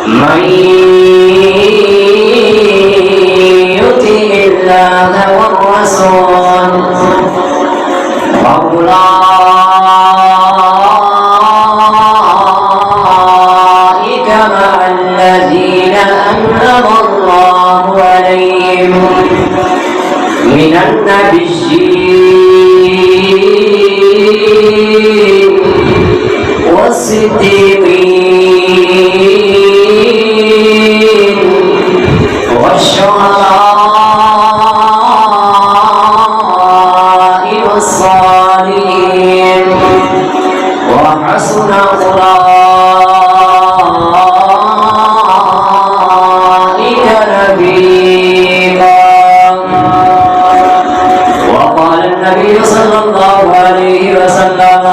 من يطع الله والرسول فأولئك مع الذين أنعم الله عليهم من النبيين والصديقين والشهداء والصالحين وحسن أولئك رفيقا. وقال النبي صلى الله عليه وسلم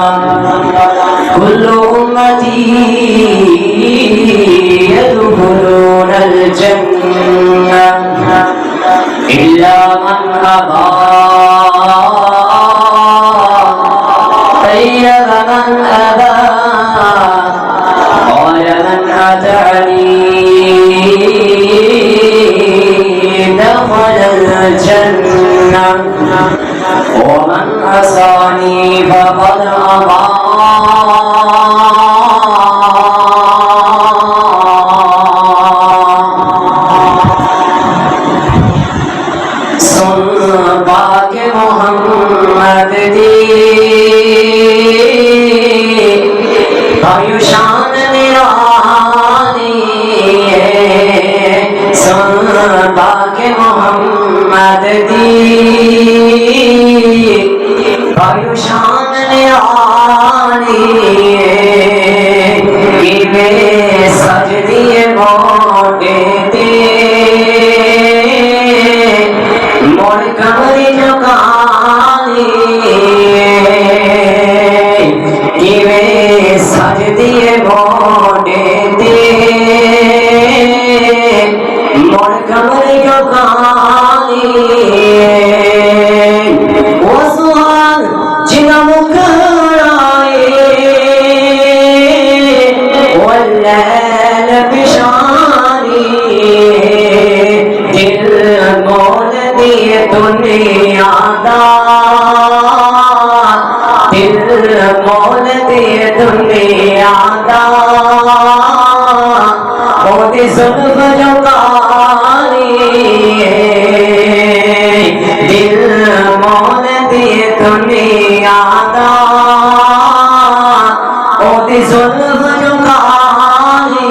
كل أمتي يدخلون الجنة إلا من أبى قيل من أبى قال من أطاعني دخل الجنة ومن عصاني فقد أبى. محمد دی آیوشان نرانی سن باغ محمد دی آیوشان نرانی میں سجدی موٹے دے موڑ کمری جکانی سجدی موٹے دے موڑ کمری جکانی وہ سوال جنہ مکرائے واللیل بشانی دل مول دیے دنیا دار دل مول دیے دنیا دار موتی زلف جکانی دل مول دیے دنیا دار موتی زلف جکانی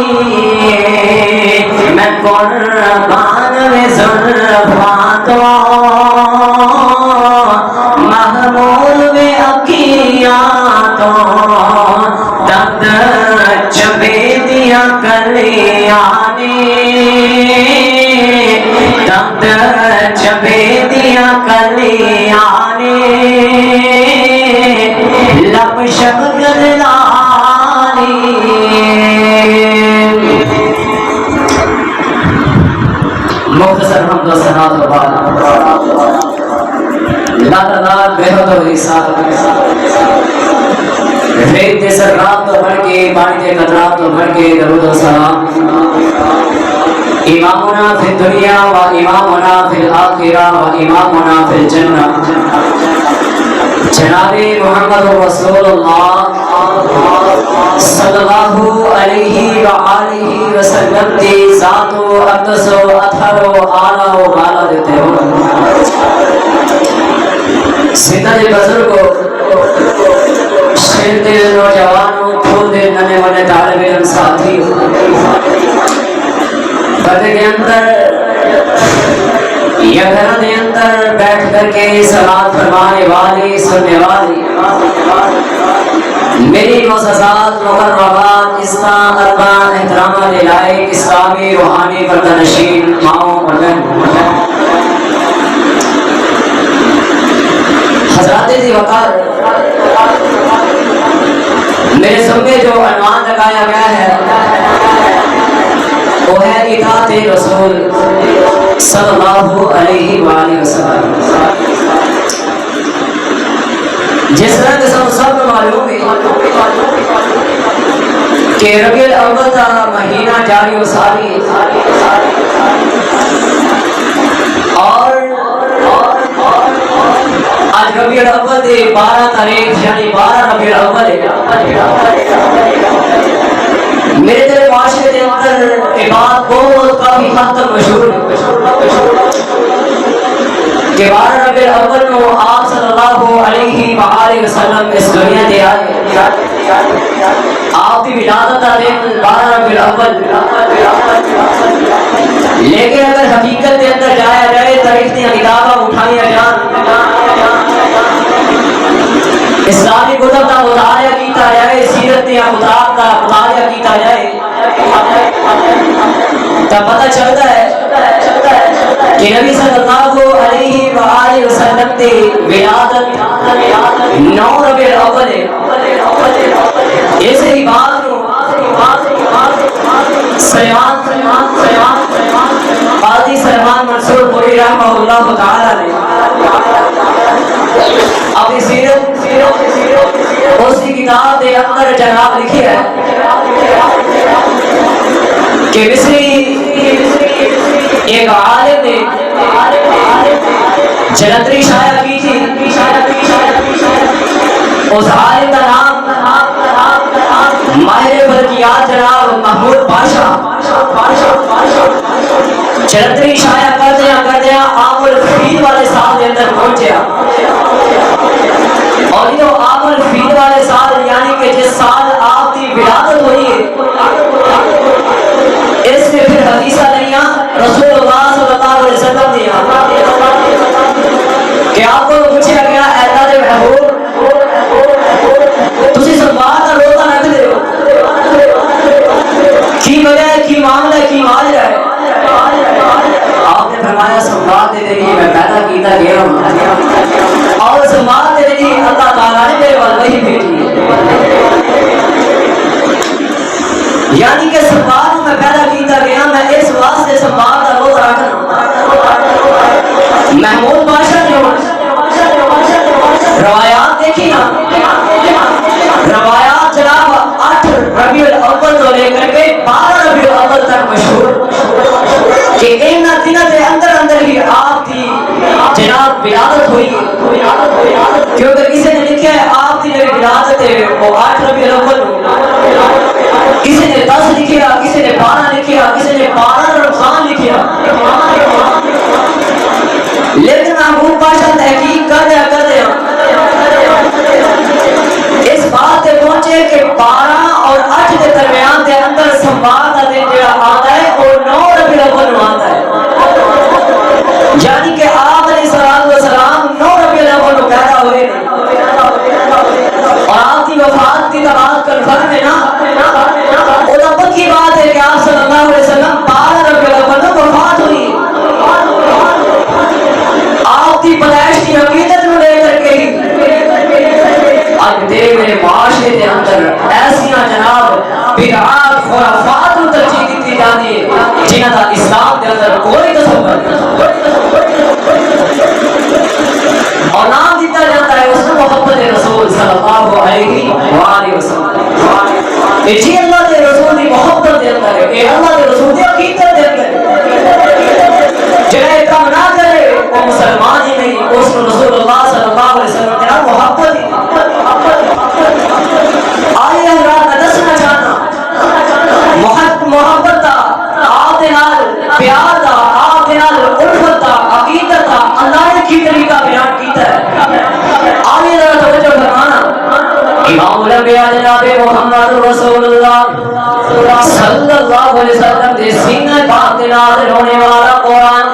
میں قربان میں زلفاتوں محمول میں عقیاتوں دد چبے دیا کلیانے دد چبے دیا کلیانے لب شکر لانی. مختصر حمد و ثنا و بعد اللہ تعالیٰ بہت و حساب ریت جیسا رات تو بڑھ کے پانی کے قطرات تو بڑھ کے درود و سلام امامنا فی الدنیا و امامنا فی الآخرہ و امامنا فی الجنہ جناب محمد رسول اللہ صلی اللہ علیہ وآلہ وسلم کی ذات و اقدس و اطہر و اعلیٰ و بالا دیتے ہو. سیدھا جی بزرگ کو شیر دل نوجوانوں پھول دل ننے والے طالب علم ساتھی پردے کے اندر یا گھر کے اندر بیٹھ کر کے سلام فرمانے والی سننے والی میری مؤسسات مقربات اسلام اربان احترام لائق اسلامی روحانی پردنشین ماؤں اور بہن حضرات دی وقار میرے سامنے جو عنوان لگایا گیا ہے وہ ہے اطاعت رسول صلی اللہ علیہ وآلہ وسلم. جس طرح کے سب معلوم ہے کہ ربیع الاول کا مہینہ جاری و ساری اور آج ربیع الاول دے 12 تاریخ یعنی 12 ربیع الاول میرے دل معاشرے کے اندر یہ بات بہت کافی حد تک مشہور کہ 12 ربیع الاول کو آپ صلی اللہ علیہ وآلہ وسلم اس دنیا دے آئے. آپ کی ولادت کا دن 12 ربیع الاول. لیکن اگر حقیقت کے اندر جایا جائے تاریخ کی کتابیں اٹھائیا جان اسلامی کتب کا مطالعہ کیتا جائے سیرت یا کتاب کا مطالعہ کیتا جائے تو پتہ چلتا ہے کہ نبی صلی اللہ علیہ وآلہ وسلم کی ولادت 9 ربیع الاول ہے. اس ہی بات کو قاضی سلیمان منصور پوری رحمہ اللہ تعالی نے اپنی سیرت اس کی کتاب کے اندر جناب لکھی ہے کہ مصری ایک عالم نے جلندری شائع کی تھی. اس عالم کا نام ماہر فلکیات جناب محمود پاشا. جلندری شائع کردیا عام الفیل والے سال کے اندر پہنچیا اور یہ عام الفیل والے سال یعنی کہ جس سال آپ کی ولادت ہوئی ہے اس میں پھر حدیثہ نہیں رسول اللہ صلی اللہ علیہ وسلم دیا کہ آپ کو پوچھا گیا اے اللہ دے محبوب تسی سنبھال کا روزہ رکھ دے ہو کی وجہ ہے کی معاملہ ہے آپ نے فرمایا سنبھال دے دے میں پیدا کیتا گیا ہوں اور سنبھال دے دے اللہ تعالیٰ نے میرے وال وہی بھیجی یعنی کہ سنبھال میں پیدا کیتا گیا میں اس واسطے سنبھال کا روزہ رکھنا. محمود بادشاہ نے روایات دیکھی نا روایات جناب 8 ربیع الاول تو لے کر کے 12 ربیع الاول تک مشہور کہ ان دنوں کے اندر ہی آپ کی جناب ولادت ہوئی کیونکہ کسی نے لکھا ہے آپ کی ولادت ہے وہ 8 ربیع الاول کسی نے 10 لکھیا کسی نے 12 لکھیا کسی نے 12 رمضان لکھیا لیکن محمود پاشا تحقیق کر دیا اس بات پہ پہنچے کہ 12 اور 8 کے درمیان کے اندر سنبھال کا دن جو آتا ہے اور 9 ربیع الاول آتا ہے یعنی کہ آپ علیہ السلام 9 ربیع الاول پیدا ہوئے اور آپ کی وفات کی بات کنفرم ہے نا علماء کی بات ہے کہ آپ صلی اللہ علیہ وسلم 12 ربیع الاول میں وفات ہوئی آپ کی پیدائش کی عقیدت کو لے کر کے آج دیکھ میرے معاشرے کے اندر ایسیاں جناب بدعات خرافات کو ترجیح دی جاتی ہے جنہاں کا اسلام کے اندر کوئی تصور نہیں اور نام دیتا جاتا ہے اس کو محبت رسول صلی اللہ علیہ وآلہ وسلم. جی اللہ کے رسول کی محبت کے اندر ہے اے اللہ کے رسول کی عقیدت کے اندر جنہیں کام نہ کرے وہ مسلمان ہی نہیں اس کو رسول اللہ صلی اللہ علیہ وسلم کے نام محبت ہی آئیے حضرات میں دسنا چاہنا محبت دا آپ دے نال پیار دا آپ دے نال الفت دا عقیدت دا اللہ نے کی طریقہ بیان کیتا ہے. آئیے ذرا توجہ فرمانا امام الانبیاء جناب محمد رسول اللہ صلی اللہ علیہ وسلم دے سینے پاک دے نازل ہونے والا قرآن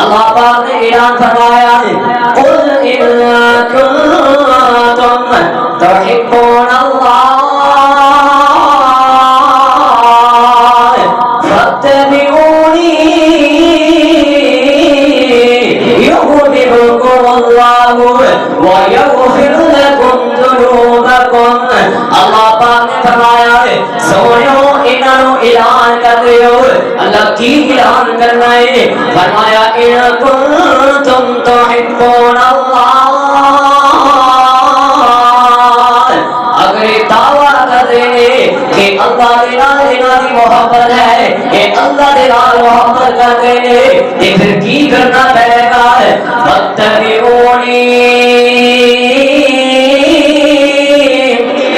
اللہ پاک نے اعلان فرمایا قل ان کنتم تحبون اللہ فاتبعونی یحببکم اللہ ویغفر لکم ذنوبکم. اللہ پاک نے فرمایا ہے سونیوں انہوں اعلان کر دیو اللہ کی اعلان کرنا ہے فرمایا ان کنتم تحبون اللہ اگر دعویٰ کر دیں کہ اللہ دے نال انہاں دی محبت ہے اے اللہ دے نال محبت کرتے نے تے پھر کی کرنا پے گا فتبعونی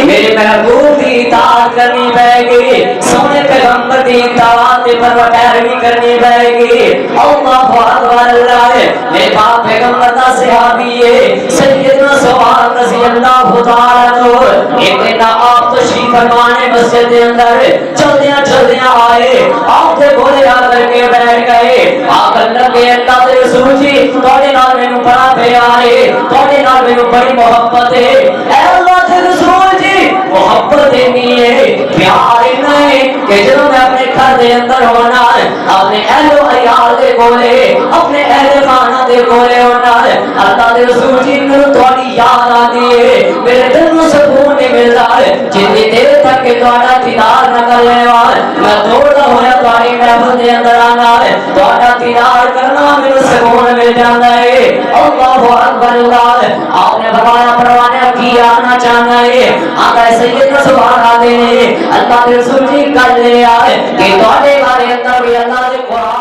میرے محبوب کی اطاعت کرنی پائے گی سونے پیغمبر کی اطاعت پر پیروی کرنی پائے گی اللہ اکبر اللہ میرے باپ پیغمبر کا صحابی ہے سیدنا سبحان رضی اللہ تعالی عنہ ایک دن آپ تشریف فرمانے مسجد کے اندر چلدیاں آئے آپ کے بولے آ کر کے بیٹھ گئے آپ اللہ کے اللہ کے رسول جی تھوڑے نال مینوں بڑا پیار ہے تھوڑے نال مینوں بڑی محبت ہے اے اللہ کے رسول جی محبت دینی ہے پیار نہیں کہ جب میں اپنے گھر دے اندر ہونا اپنے اہل و عیال دے کولے اپنے اہل خانہ دے کولے ہونا اللہ دے رسول جی نوں تھوڑی یاد آتی ہے میرے دل نوں سکون نہیں ملدا جتنی دیر تک کہ تہاڈا دیدار نہ کر لیوا میں دوڑدا ہویا تہاڈی محفل دے اندر آنا تہاڈا دیدار کرنا مینوں سکون مل جاندا ہے اللہ اکبر اللہ آپ نے فرمایا پروانہ کی آنا چاہنا ہے آقا سیدنا سبحان اللہ اللہ کے رسول جی کر لے آئے کہ تہاڈے بارے اندر بھی اللہ دے قرآن